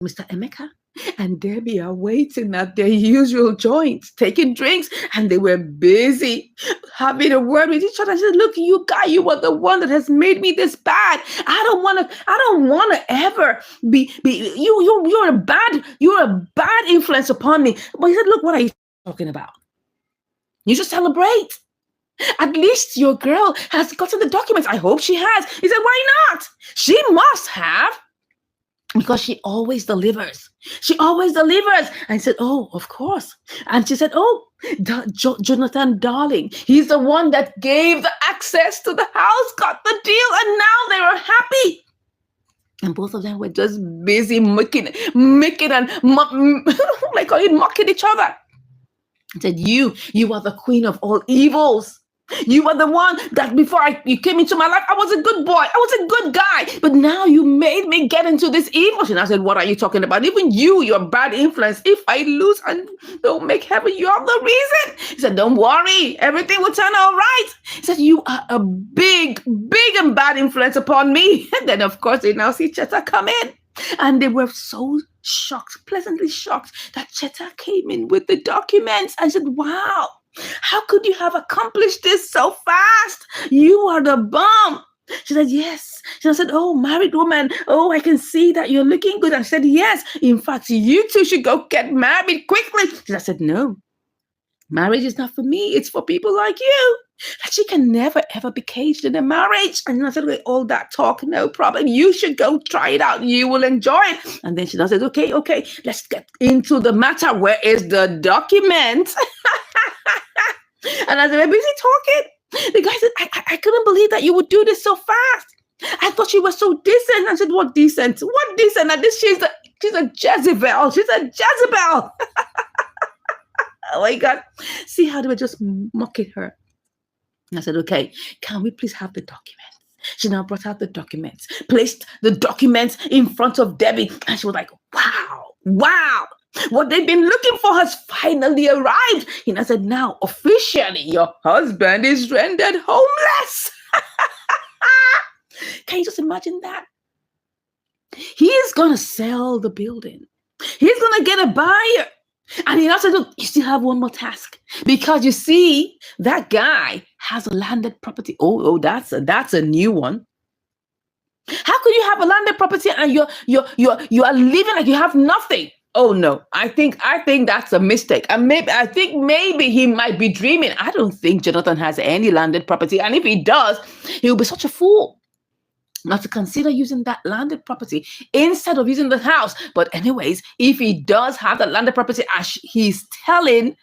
Mr. Emeka and Debbie are waiting at their usual joints, taking drinks, and they were busy having a word with each other. I said, "Look, you guy, you are the one that has made me this bad. I don't want to ever be you're a bad influence upon me." But he said, "Look, what are you talking about? You should celebrate. At least your girl has gotten the documents. I hope she has." He said, "Why not? She must have. Because she always delivers. She always delivers." I said, "Oh, of course." And she said, "Oh, Jonathan, darling, he's the one that gave the access to the house, got the deal, and now they are happy." And both of them were just busy mocking and mocking each other. I said, you are the queen of all evils. You were the one that before you came into my life, I was a good boy. I was a good guy. But now you made me get into this evil. And I said, "What are you talking about? Even you're bad influence. If I lose and don't make heaven, you're the reason." He said, "Don't worry. Everything will turn out right." He said, "You are a big and bad influence upon me." And then, of course, they now see Cheta come in. And they were so shocked, pleasantly shocked, that Cheta came in with the documents. I said, "Wow. How could you have accomplished this so fast? You are the bomb." She said, "Yes." She said, "Oh, married woman. Oh, I can see that you're looking good." I said, "Yes. In fact, you two should go get married quickly." I said, "No. Marriage is not for me. It's for people like you. That she can never, ever be caged in a marriage." And I said, "Okay, all that talk, no problem. You should go try it out. You will enjoy it." And then she said, okay, let's get into the matter. Where is the document?" And as they were busy talking, the guy said, I couldn't believe that you would do this so fast. I thought you were so decent." I said, "What decent? What decent? And this she's a Jezebel. She's a Jezebel." Oh my God. See how they were just mocking her. And I said, "Okay, can we please have the documents?" She now brought out the documents, placed the documents in front of Debbie. And she was like, wow. What they've been looking for has finally arrived. And I said, "Now, officially, your husband is rendered homeless." Can you just imagine that? He's going to sell the building. He's going to get a buyer. And he also said, "Look, you still have one more task. Because you see, that guy has a landed property." Oh, that's a new one. How could you have a landed property and you are living like you have nothing? Oh no, I think that's a mistake. And maybe he might be dreaming. I don't think Jonathan has any landed property. And if he does, he'll be such a fool not to consider using that landed property instead of using the house. But anyways, if he does have the landed property, as he's telling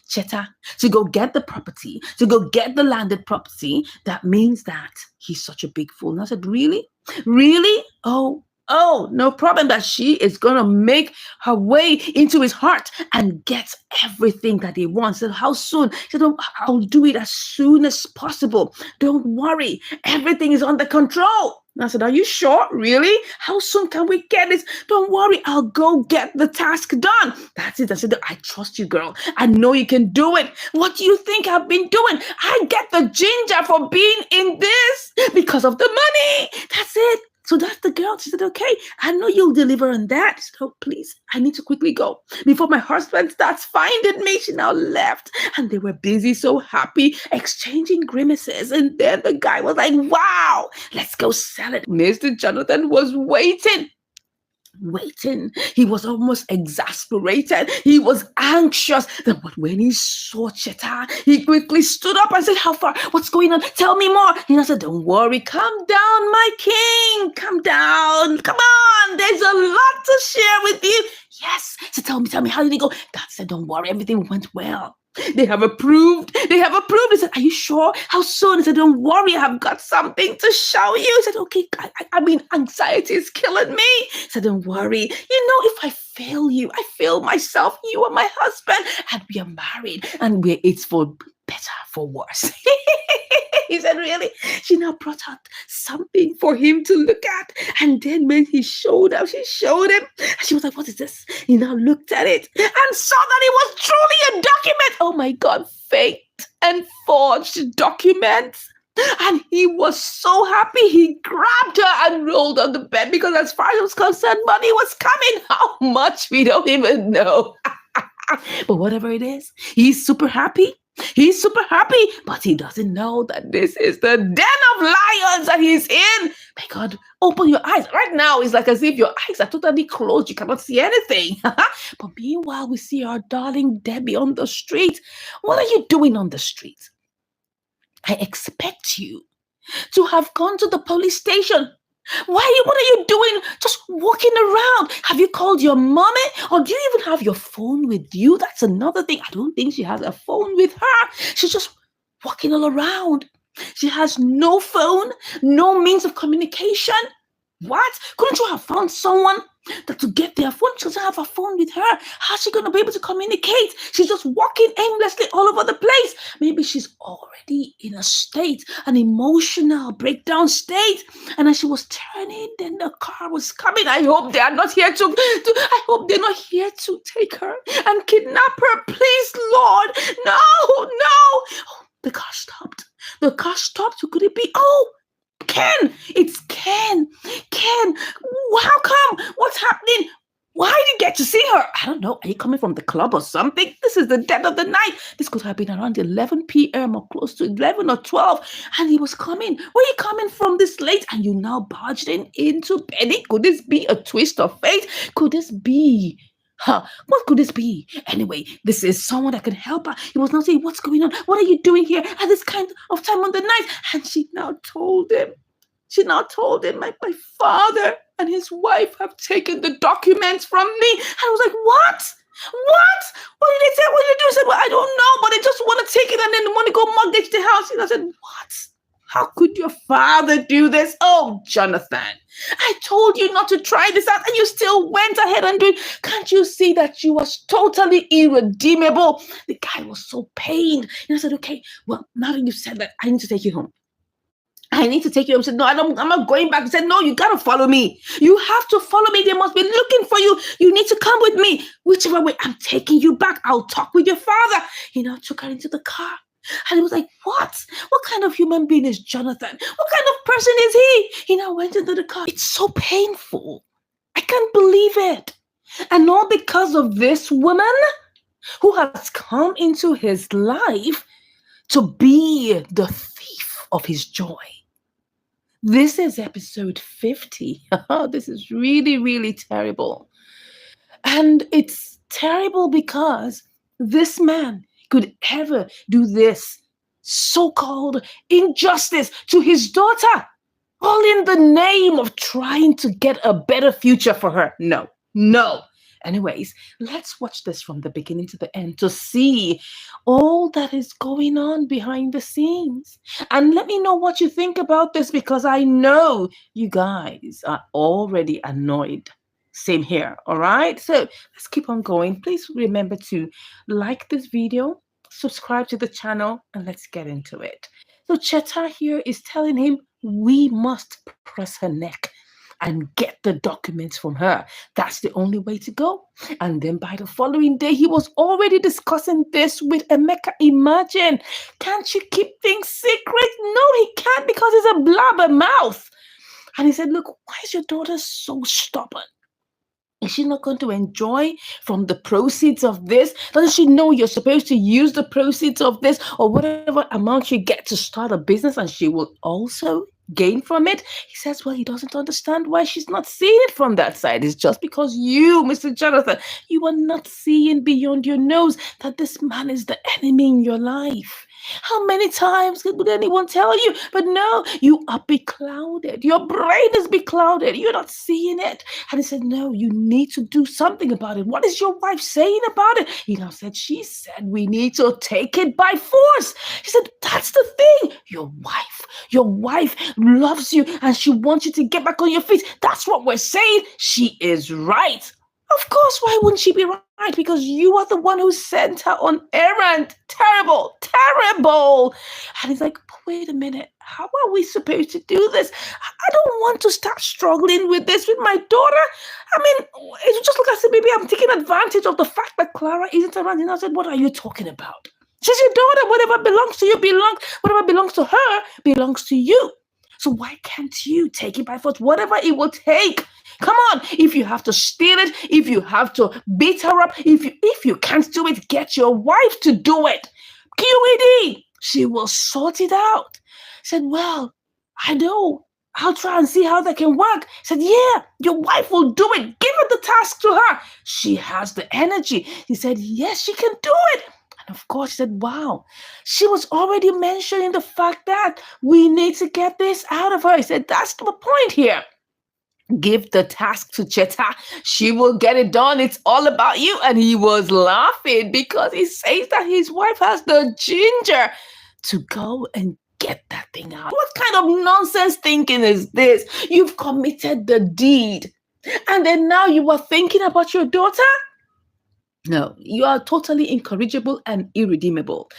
Cheta to go get the property, to go get the landed property, that means that he's such a big fool. And I said, "Really? Really? Oh, no problem, that she is going to make her way into his heart and get everything that he wants." I said, "How soon?" She said, I'll do it as soon as possible. Don't worry. Everything is under control." And I said, "Are you sure? Really? How soon can we get this?" "Don't worry. I'll go get the task done." That's it. I said, "I trust you, girl. I know you can do it. What do you think I've been doing? I get the ginger for being in this because of the money. That's it. So that's the girl." She said, "Okay, I know you'll deliver on that." She said, "Oh, please, I need to quickly go before my husband starts finding me." She now left, and they were busy, so happy, exchanging grimaces. And then the guy was like, "Wow, let's go sell it." Mr. Jonathan was waiting. He was almost exasperated. He was anxious. But when he saw Cheta, he quickly stood up and said, "How far? What's going on? Tell me more." And I said, "Don't worry. Calm down, my king. Calm down. Come on. There's a lot to share with you." "Yes." So tell me, how did it go?" God said, "Don't worry. Everything went well. They have approved. He said, "Are you sure? How soon?" He said, "Don't worry, I've got something to show you." He said, "Okay, I mean, anxiety is killing me." He said, "Don't worry. If I fail you, I fail myself. You are my husband, and we are married, and it's for better, for worse." He said, "Really?" She now brought out something for him to look at. And then when she showed him, and she was like, "What is this?" He now looked at it and saw that it was truly a document. Oh my God, faked and forged documents. And he was so happy. He grabbed her and rolled on the bed because, as far as he was concerned, money was coming. How much we don't even know. But whatever it is, he's super happy. He's super happy, but he doesn't know that this is the den of lions that he's in. My God, open your eyes. Right now, it's like as if your eyes are totally closed. You cannot see anything. But meanwhile, we see our darling Debbie on the street. What are you doing on the street? I expect you to have gone to the police station. What are you doing just walking around? Have you called your mommy? Or do you even have your phone with you? That's another thing. I don't think she has a phone with her. She's just walking all around. She has no phone, no means of communication. What? Couldn't you have found someone that to get their phone? She doesn't have a phone with her. How's she going to be able to communicate? She's just walking aimlessly all over the place. Maybe she's already in a state, an emotional breakdown state. And as she was turning, then the car was coming. I hope they are not here I hope they're not here to take her and kidnap her. Please, Lord. No. Oh, the car stopped. The car stopped. Who could it be? Oh, Ken, it's Ken. Ken, how come? What's happening? Why did you get to see her? I don't know. Are you coming from the club or something? This is the dead of the night. This could have been around 11 p.m. or close to 11 or 12. And he was coming. Where are you coming from this late? And you now barged into bed. Could this be a twist of fate? Could this be... What could this be? Anyway, this is someone that can help her. He was not saying, what's going on? What are you doing here at this kind of time on the night? And she now told him, my father and his wife have taken the documents from me. And I was like, what? What did they say? What did you do? I said, well, I don't know, but they just want to take it and then they want to go mortgage the house. And I said, what? How could your father do this? Oh, Jonathan, I told you not to try this out and you still went ahead and did it. Can't you see that you was totally irredeemable? The guy was so pained. And I said, okay, well, now that you've said that, I need to take you home. I need to take you home. I said, no, I'm not going back. He said, no, you got to follow me. You have to follow me. They must be looking for you. You need to come with me. Whichever way, I'm taking you back. I'll talk with your father. He now took her into the car. And he was like, what? What kind of human being is Jonathan? What kind of person is he? He now went into the car. It's so painful. I can't believe it. And all because of this woman who has come into his life to be the thief of his joy. This is episode 50. This is really, really terrible. And it's terrible because this man could ever do this so-called injustice to his daughter, all in the name of trying to get a better future for her. No. Anyways, let's watch this from the beginning to the end to see all that is going on behind the scenes. And let me know what you think about this, because I know you guys are already annoyed. Same here, all right? So let's keep on going. Please remember to like this video, subscribe to the channel, and let's get into it. So Cheta here is telling him we must press her neck and get the documents from her. That's the only way to go. And then by the following day, he was already discussing this with Emeka. Imagine, can't you keep things secret? No, he can't, because he's a blabber mouth. And he said, look, why is your daughter so stubborn? Is she not going to enjoy from the proceeds of this? Doesn't she know you're supposed to use the proceeds of this or whatever amount you get to start a business, and she will also gain from it? He says, well, he doesn't understand why she's not seeing it from that side. It's just because you, Mr. Jonathan, you are not seeing beyond your nose that this man is the enemy in your life. How many times would anyone tell you? But no, you are beclouded. Your brain is beclouded. You're not seeing it. And he said, no, you need to do something about it. What is your wife saying about it? He now said, she said, we need to take it by force. He said, that's the thing. Your wife loves you and she wants you to get back on your feet. That's what we're saying. She is right. Of course, why wouldn't she be right? Because you are the one who sent her on errand. Terrible. And he's like, but wait a minute. How are we supposed to do this? I don't want to start struggling with this with my daughter. I mean, it just look as if maybe I'm taking advantage of the fact that Clara isn't around. And I said, what are you talking about? She's your daughter. Whatever belongs to you belongs. Whatever belongs to her belongs to you. So why can't you take it by force? Whatever it will take. Come on. If you have to steal it, if you have to beat her up, if you can't do it, get your wife to do it. QED. She will sort it out. Said, well, I know. I'll try and see how that can work. Said, yeah, your wife will do it. Give her the task to her. She has the energy. He said, yes, she can do it. And of course, he said, wow. She was already mentioning the fact that we need to get this out of her. He said, that's the point here. Give the task to Cheta. She will get it done. It's all about you. And he was laughing because he says that his wife has the ginger to go and get that thing out. What kind of nonsense thinking is this? You've committed the deed. And then now you are thinking about your daughter? No, you are totally incorrigible and irredeemable.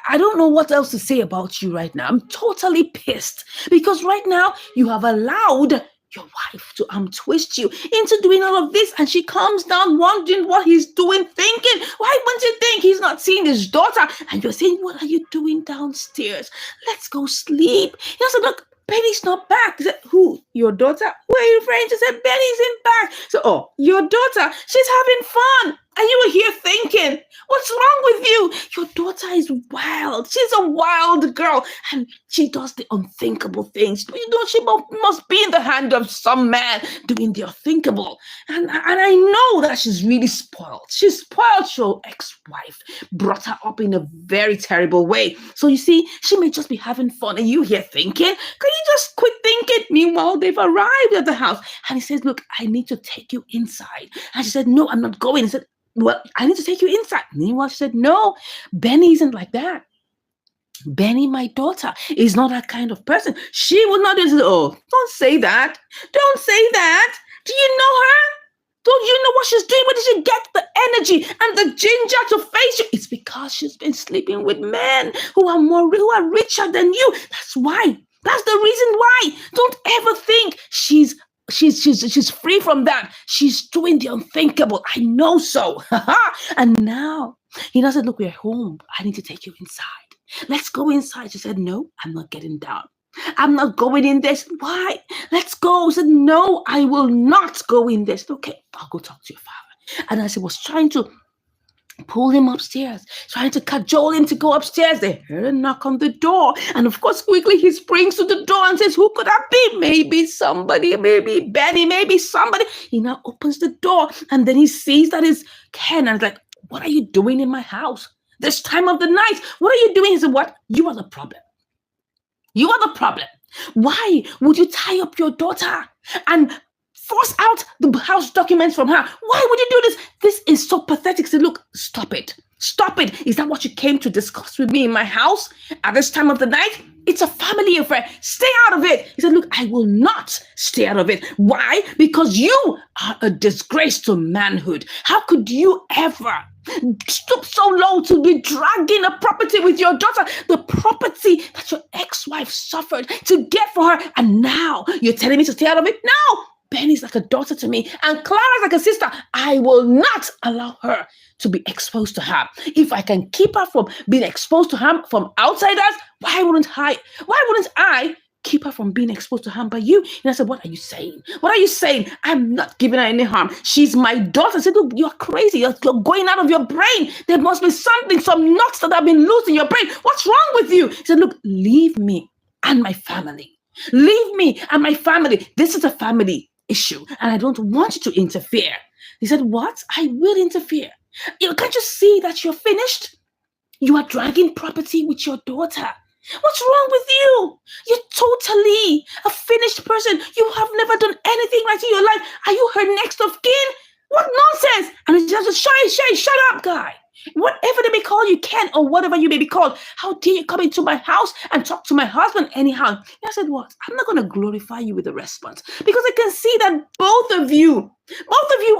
I don't know what else to say about you right now. I'm totally pissed because right now you have allowed your wife to twist you into doing all of this, and she comes down wondering what he's doing, thinking, why wouldn't you think he's not seeing his daughter? And you're saying, what are you doing downstairs? Let's go sleep. He said, look, Benny's not back. He said, who? Your daughter? Who are you referring to? He said, Benny's in back. So, oh, your daughter, she's having fun. And you were here thinking, what's wrong with you? Your daughter is wild. She's a wild girl. And she does the unthinkable things. You know, she must be in the hand of some man doing the unthinkable. And I know that she's really spoiled. She's spoiled. Your ex-wife brought her up in a very terrible way. So you see, she may just be having fun. And you here thinking, can you just quit thinking? Meanwhile, they've arrived at the house. And he says, look, I need to take you inside. And she said, no, I'm not going. He said, well, I need to take you inside. Meanwhile, she said, no, Benny isn't like that. Benny, my daughter, is not that kind of person. She would not do this. Oh, don't say that. Don't say that. Do you know her? Don't you know what she's doing? Where did she get the energy and the ginger to face you? It's because she's been sleeping with men who are richer than you. That's why. That's the reason why. Don't ever think she's free from that. She's doing the unthinkable. I know so. And now he said, look, we're home. I need to take you inside. Let's go inside. She said, no, I'm not getting down. I'm not going in there. Said, why? Let's go. She said, no, I will not go in there. Said, okay, I'll go talk to your father. And as he was trying to pull him upstairs, trying to cajole him to go upstairs, they heard a knock on the door. And of course, quickly he springs to the door and says, who could that be? Maybe somebody, maybe Benny, maybe somebody. He now opens the door and then he sees that it's Ken and he's like, what are you doing in my house this time of the night? What are you doing? He said, what? You are the problem. You are the problem. Why would you tie up your daughter and force out the house documents from her? Why would you do this? This is so pathetic. He said, look, stop it. Stop it. Is that what you came to discuss with me in my house at this time of the night? It's a family affair. Stay out of it. He said, look, I will not stay out of it. Why? Because you are a disgrace to manhood. How could you ever stoop so low to be dragging a property with your daughter, the property that your ex-wife suffered to get for her, and now you're telling me to stay out of it? No! Benny's like a daughter to me, and Clara's like a sister. I will not allow her to be exposed to harm. If I can keep her from being exposed to harm from outsiders, why wouldn't I keep her from being exposed to harm by you? And I said, what are you saying? What are you saying? I'm not giving her any harm. She's my daughter. I said, look, you're crazy. You're going out of your brain. There must be something, some nuts that have been loose in your brain. What's wrong with you? He said, look, leave me and my family. Leave me and my family. This is a family issue, and I don't want you to interfere. He said, what? I will interfere. Can't you see that you're finished? You are dragging property with your daughter. What's wrong with you? You're totally a finished person. You have never done anything right in your life. Are you her next of kin? What nonsense! And he just shut up, guy. Whatever they may call you, Ken, or whatever you may be called, how dare you come into my house and talk to my husband anyhow? And I said, what? I'm not going to glorify you with a response, because I can see that both of you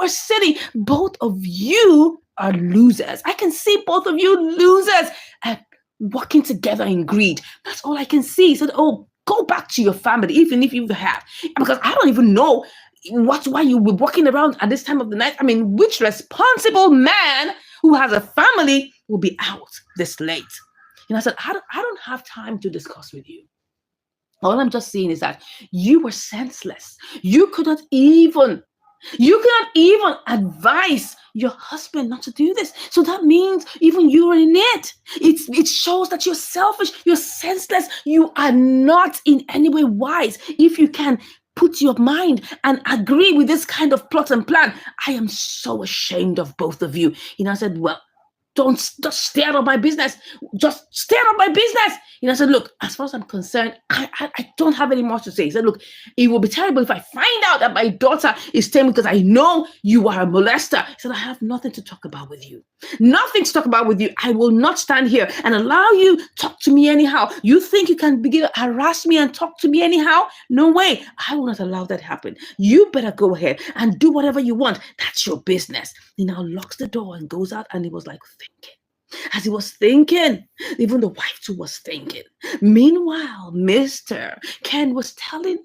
are silly. Both of you are losers. I can see both of you losers and working together in greed. That's all I can see. He said, oh, go back to your family, even if you have, because I don't even know why you were walking around at this time of the night. I mean, which responsible man who has a family will be out this late. I said, I don't have time to discuss with you. All I'm just saying is that you were senseless. You cannot even advise your husband not to do this. So that means even you're in it. It shows that you're selfish, you're senseless, you are not in any way wise. If you can put your mind and agree with this kind of plot and plan, I am so ashamed of both of you. I said, well, don't just stay out of my business. Just stay out of my business. I said, look, as far as I'm concerned, I don't have any more to say. He said, look, it will be terrible if I find out that my daughter is staying because I know you are a molester. He said, I have nothing to talk about with you. Nothing to talk about with you. I will not stand here and allow you to talk to me anyhow. You think you can begin to harass me and talk to me anyhow? No way. I will not allow that happen. You better go ahead and do whatever you want. That's your business. He now locks the door and goes out, and he was like thinking. As he was thinking, even the wife too was thinking. Meanwhile, Mr. Ken was telling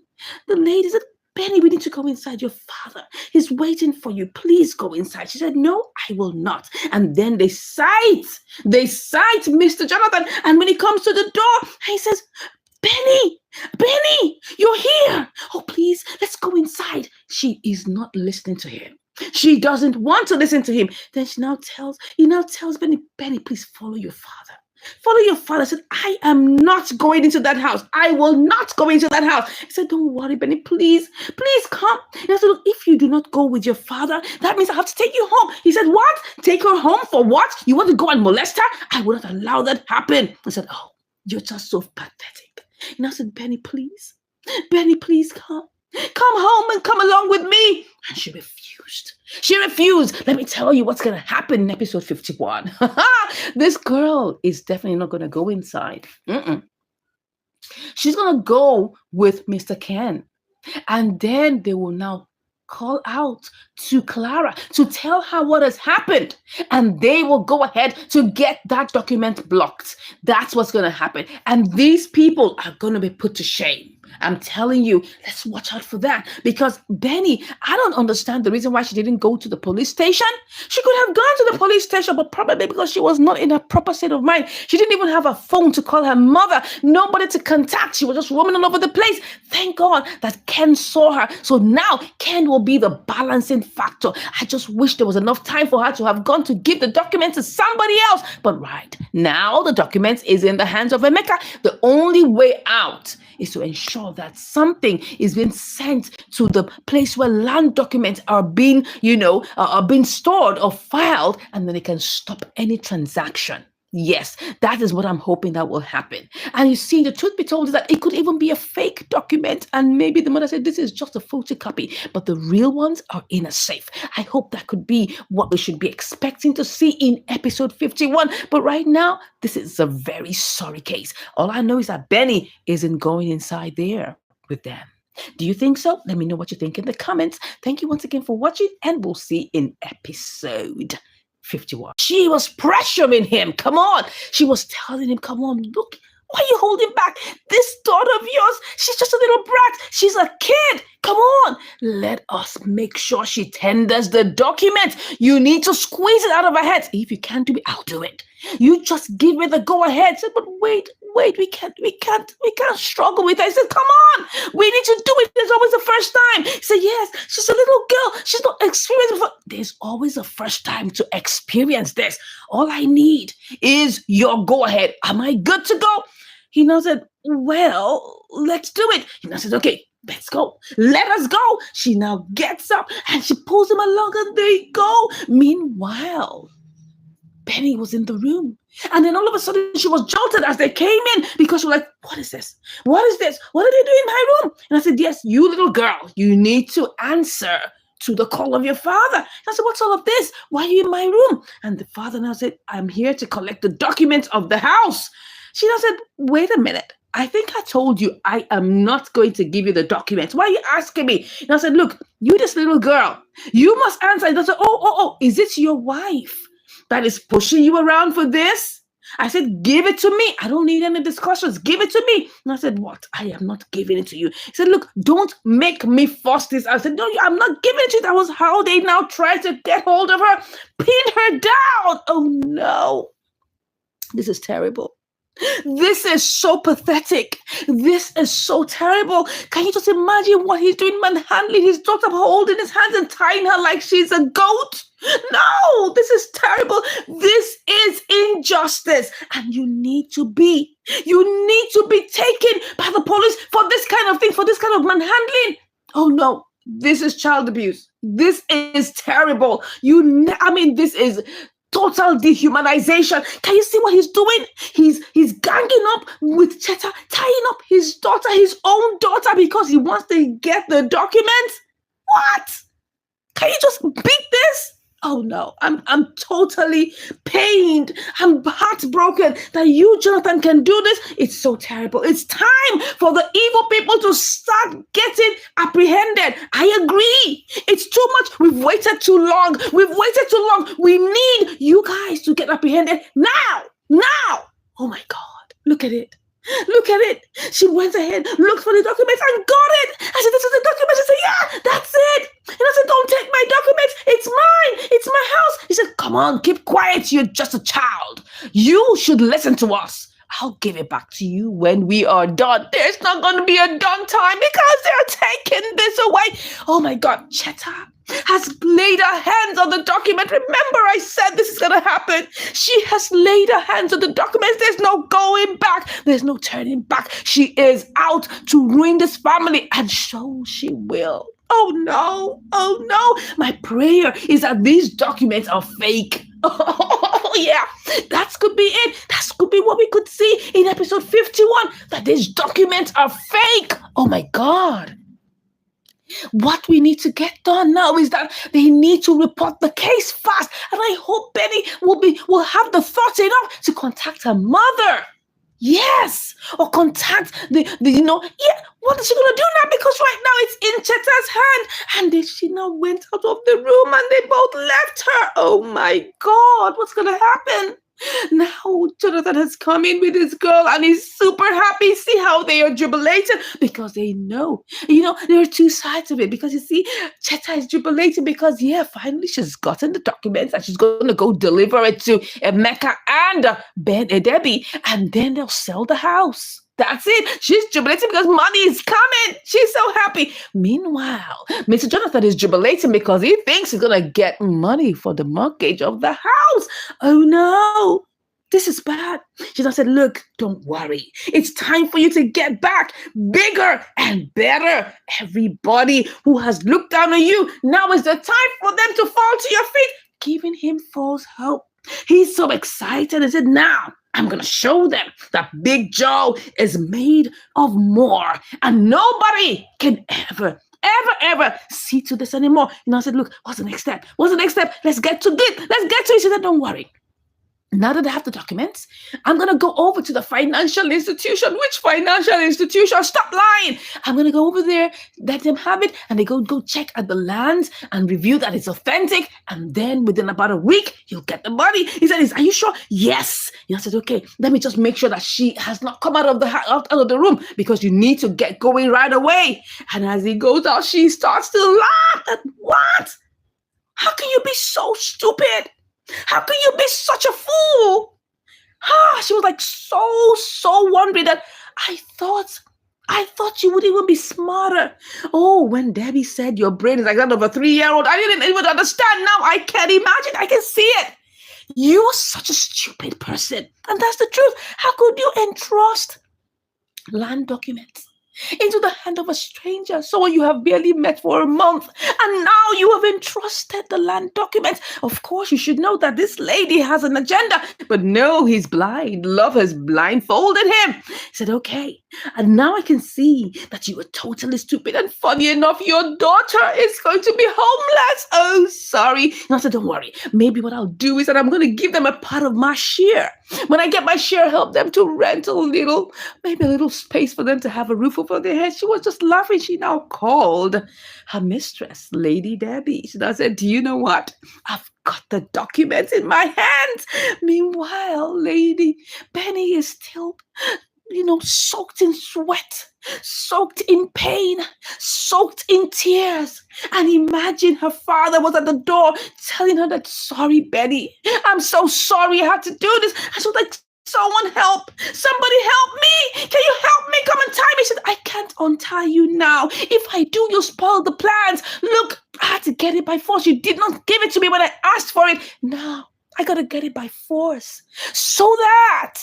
the ladies that, Benny, we need to go inside. Your father is waiting for you. Please go inside. She said, no, I will not. And then they sight Mr. Jonathan. And when he comes to the door, he says, Benny, you're here. Oh, please, let's go inside. She is not listening to him. She doesn't want to listen to him. Then he now tells Benny, please follow your father. Follow your father. I said, I am not going into that house. I will not go into that house. He said, don't worry, Benny, please come. And I said, look, if you do not go with your father, that means I have to take you home. He said, what? Take her home for what? You want to go and molest her? I would not allow that happen. I said, oh, you're just so pathetic. And I said, Benny, please come. Come home and come along with me. And she refused. Let me tell you what's going to happen in episode 51. This girl is definitely not going to go inside. She's going to go with Mr. Ken. And then they will now call out to Clara to tell her what has happened. And they will go ahead to get that document blocked. That's what's going to happen. And these people are going to be put to shame. I'm telling you, let's watch out for that. Because Benny, I don't understand the reason why she didn't go to the police station. She could have gone to the police station, but probably because she was not in a proper state of mind. She didn't even have a phone to call her mother. Nobody to contact. She was just roaming all over the place. Thank God that Ken saw her. So now Ken will be the balancing factor. I just wish there was enough time for her to have gone to give the documents to somebody else. But right now, the documents is in the hands of Emeka. The only way out is to ensure that something is being sent to the place where land documents are being, are being stored or filed, and then it can stop any transaction. Yes, that is what I'm hoping that will happen. And you see, the truth be told is that it could even be a fake document. And maybe the mother said, this is just a photocopy, but the real ones are in a safe. I hope that could be what we should be expecting to see in episode 51. But right now, this is a very sorry case. All I know is that Benny isn't going inside there with them. Do you think so? Let me know what you think in the comments. Thank you once again for watching, and we'll see in episode 51. She was pressuring him. Come on. She was telling him, come on, look, why are you holding back? This daughter of yours, she's just a little brat. She's a kid. Come on. Let us make sure she tenders the document. You need to squeeze it out of her head. If you can't do it, I'll do it. You just give me the go ahead. Said, but wait, we can't struggle with her. I said, come on, we need to do it. There's always a first time. He said, yes, she's a little girl. She's not experienced before. There's always a first time to experience this. All I need is your go ahead. Am I good to go? He now said, well, let's do it. He now said, okay, let's go. Let us go. She now gets up and she pulls him along, and they go. Meanwhile, Benny was in the room. And then all of a sudden she was jolted as they came in, because she was like, what is this? What is this? What did they do in my room? And I said, yes, you little girl, you need to answer to the call of your father. And I said, what's all of this? Why are you in my room? And the father now said, I'm here to collect the documents of the house. She now said, wait a minute. I think I told you I am not going to give you the documents. Why are you asking me? And I said, look, you this little girl, you must answer. And I said, oh, is it your wife that is pushing you around for this? I said, give it to me. I don't need any discussions. Give it to me. And I said, what? I am not giving it to you. He said, look, don't make me force this. I said, no, I'm not giving it to you. That was how they now tried to get hold of her, pin her down. Oh no. This is terrible. This is so pathetic. This is so terrible. Can you just imagine what he's doing, manhandling his daughter, holding his hands and tying her like she's a goat? No, this is terrible. This is injustice. And you need to be taken by the police for this kind of thing, for this kind of manhandling. Oh no, this is child abuse. This is terrible. This is total dehumanization. Can you see what he's doing? He's ganging up with Cheta, tying up his daughter, his own daughter, because he wants to get the documents. What? Can you just beat this? Oh no, I'm totally pained. I'm heartbroken that you, Jonathan, can do this. It's so terrible. It's time for the evil people to start getting apprehended. I agree. It's too much. We've waited too long. We need you guys to get apprehended now. Oh my God. Look at it. She went ahead, looked for the documents and got it. I said, this is the document. She said, yeah, that's it. And I said, don't take my documents. It's mine. It's my house. He said, come on, keep quiet. You're just a child. You should listen to us. I'll give it back to you when we are done. There's not going to be a done time because they're taking this away. Oh my God, Cheta has laid her hands on the document. Remember, I said this is going to happen. She has laid her hands on the documents. There's no going back. There's no turning back. She is out to ruin this family, and so she will. Oh no. My prayer is that these documents are fake. Oh yeah, that could be it. That could be what we could see in episode 51, that these documents are fake. Oh my God. What we need to get done now is that they need to report the case fast. And I hope Benny will have the thought enough to contact her mother. Yes, or contact what is she going to do now? Because right now it's in Cheta's hand. And then she now went out of the room and they both left her. Oh my God, what's going to happen? Now Jonathan has come in with his girl and he's super happy. See how they are jubilating because they know, there are two sides of it. Because you see, Cheta is jubilating because, finally she's gotten the documents and she's going to go deliver it to Emeka and Debbie, and then they'll sell the house. That's it. She's jubilating because money is coming. She's so happy. Meanwhile, Mr. Jonathan is jubilating because he thinks he's going to get money for the mortgage of the house. Oh no, this is bad. She said, look, don't worry. It's time for you to get back bigger and better. Everybody who has looked down on you, now is the time for them to fall to your feet, giving him false hope. He's so excited. He said, now I'm going to show them that Big Joe is made of more and nobody can ever see to this anymore. I said, look, what's the next step? Let's get to it. She said, don't worry. Now that I have the documents, I'm going to go over to the financial institution. Which financial institution? Stop lying. I'm going to go over there, let them have it, and they go check at the land and review that it's authentic. And then within about a week, you'll get the money. He said, are you sure? Yes. I said, okay, let me just make sure that she has not come out of the room because you need to get going right away. And as he goes out, she starts to laugh. What? How can you be so stupid? How can you be such a fool? She was like so wondering that I thought you would even be smarter. Oh, when Debbie said your brain is like that of a 3-year-old, I didn't even understand. Now I can imagine. I can see it. You are such a stupid person. And that's the truth. How could you entrust land documents into the hand of a stranger, someone you have barely met for a month, and now you have entrusted the land documents? Of course, you should know that this lady has an agenda, but no, he's blind. Love has blindfolded him. He said, okay, and now I can see that you were totally stupid, and funny enough, your daughter is going to be homeless. Oh, sorry. And I said, don't worry. Maybe what I'll do is that I'm going to give them a part of my share. When I get my share, help them to rent maybe a little space for them to have a roof over their head. She was just laughing. She now called her mistress, Lady Debbie. She now said, do you know what? I've got the documents in my hands. Meanwhile, Lady Benny is still, soaked in sweat, soaked in pain, soaked in tears. And imagine her father was at the door telling her that, sorry, Benny, I'm so sorry I had to do this. And she was like, someone help, somebody help me. Can you help me? Come and tie me. She said, I can't untie you now. If I do, you'll spoil the plans. Look, I had to get it by force. You did not give it to me when I asked for it. Now I got to get it by force so that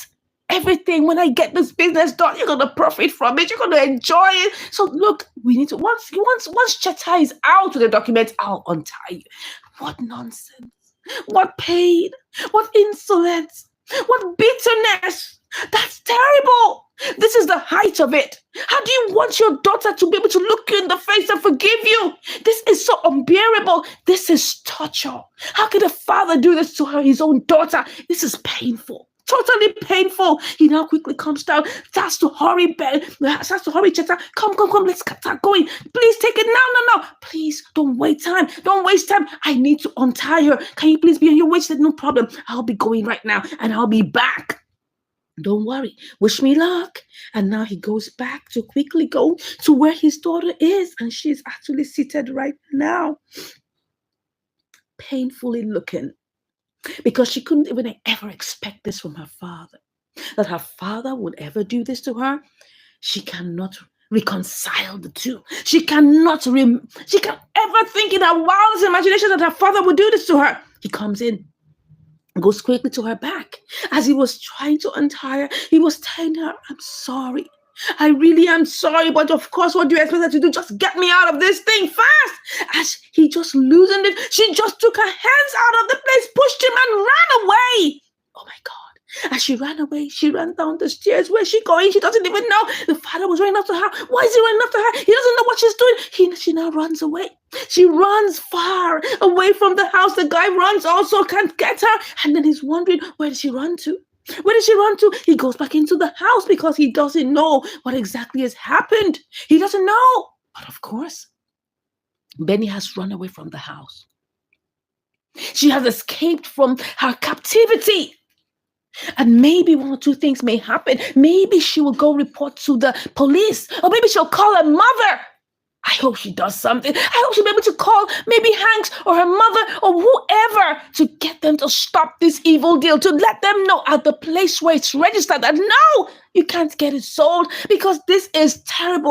everything, when I get this business done, you're going to profit from it. You're going to enjoy it. So look, we need to, once Cheta is out with the documents, I'll untie you. What nonsense. What pain. What insolence. What bitterness. That's terrible. This is the height of it. How do you want your daughter to be able to look you in the face and forgive you? This is so unbearable. This is torture. How could a father do this to his own daughter? This is painful. Totally painful. He now quickly comes down, starts to hurry Cheta. Come, let's start going. Please take it now. No. Please, don't waste time. I need to untie her. Can you please be on your way? She said, no problem. I'll be going right now and I'll be back. Don't worry. Wish me luck. And now he goes back to quickly go to where his daughter is. And she's actually seated right now, painfully looking. Because she couldn't even ever expect this from her father. That her father would ever do this to her. She cannot reconcile the two. She can ever think in her wildest imagination that her father would do this to her. He comes in, goes quickly to her back. As he was trying to untie her, he was telling her, I'm sorry. I really am sorry, but of course, what do you expect her to do? Just get me out of this thing fast. As he just loosened it, she just took her hands out of the place, pushed him, and ran away. Oh my God. As she ran away, she ran down the stairs. Where's she going? She doesn't even know. The father was running after her. Why is he running after her? He doesn't know what she's doing. She now runs away. She runs far away from the house. The guy runs also, can't get her. And then he's wondering, where did she run to? Where did she run to? He goes back into the house because he doesn't know what exactly has happened. He doesn't know. But of course, Benny has run away from the house. She has escaped from her captivity. And maybe one or two things may happen. Maybe she will go report to the police. Or maybe she'll call her mother. I hope she does something. I hope she'll be able to call maybe Hanks or her mother or whoever to get them to stop this evil deal, to let them know at the place where it's registered that no, you can't get it sold because this is terrible.